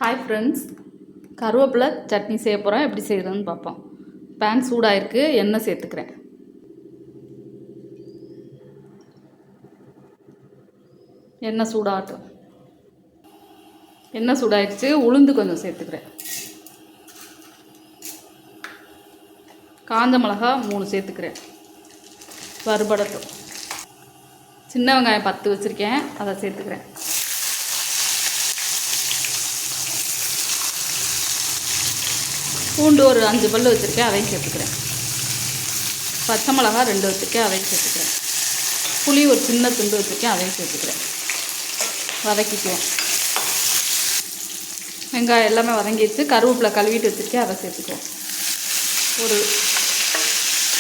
Hi friends, கருவேப்பிலை சட்னி செய்ய போகிறேன். எப்படி செய்கிறதுன்னு பார்ப்போம். பேன் சூடாகிருக்கு, எண்ணெய் சேர்த்துக்கிறேன். எண்ணெய் சூடாகட்டும். எண்ணெய் சூடாகிடுச்சு, உளுந்து கொஞ்சம் சேர்த்துக்கிறேன். காஞ்ச மிளகா 3 சேர்த்துக்கிறேன். வறுபடட்டும். சின்ன வெங்காயம் 10 வச்சுருக்கேன், அதை சேர்த்துக்கிறேன். பூண்டு ஒரு 5 பல் வச்சுருக்கேன், அதையும் சேர்த்துக்கிறேன். பச்சை மிளகா 2 வச்சுருக்கேன், அதையும் சேர்த்துக்கிறேன். புளி ஒரு சின்ன துண்டு வச்சுருக்கேன், அதையும் சேர்த்துக்கிறேன். வதக்கிக்குவோம். வெங்காயம் எல்லாமே வதங்கிடுச்சு. கருவேப்பிலை கழுவிட்டு வச்சுருக்கேன், அதை சேர்த்துக்குவோம்.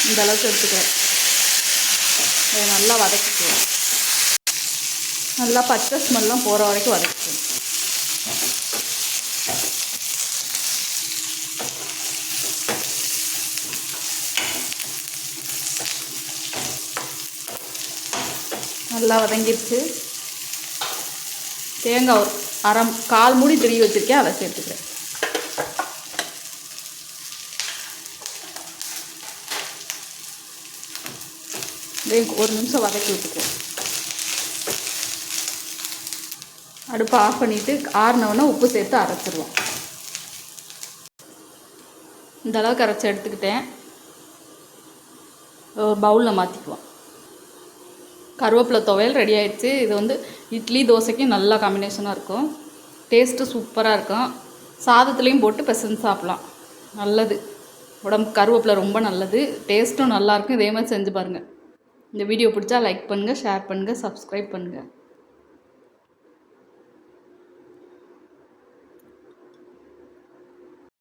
இந்த அளவுக்கு எடுத்துக்கிறேன். அதை நல்லா வதக்கிக்குவோம். நல்லா பச்சை ஸ்மெல்லாம் போகிற வரைக்கும் வதக்கிக்குவோம். நல்லா வதங்கிடுச்சு. தேங்காய் ஒரு கால் மூடி திருவி வச்சுருக்கேன், அதை சேர்த்துக்கிறேன். ஒரு நிமிஷம் வதக்கி விட்டுக்குவோம். அடுப்பை ஆஃப் பண்ணிவிட்டு ஆறினவுடனே உப்பு சேர்த்து அரைச்சிடுவோம். இந்த அளவுக்கு அரைச்சி எடுத்துக்கிட்டேன். ஒரு பவுலில் மாற்றிக்குவோம். கருவேப்பிலை துவையல் ரெடி ஆகிடுச்சு. இது இட்லி தோசைக்கும் நல்லா காம்பினேஷனாக இருக்கும். டேஸ்ட்டு சூப்பராக இருக்கும். சாதத்துலேயும் போட்டு பிசைஞ்சு சாப்பிட்லாம். நல்லது, உடம்பு கருவேப்பிலை ரொம்ப நல்லது. டேஸ்ட்டும் நல்லாயிருக்கும். இதே மாதிரி செஞ்சு பாருங்கள். இந்த வீடியோ பிடிச்சா லைக் பண்ணுங்கள், ஷேர் பண்ணுங்கள், சப்ஸ்கிரைப் பண்ணுங்கள்.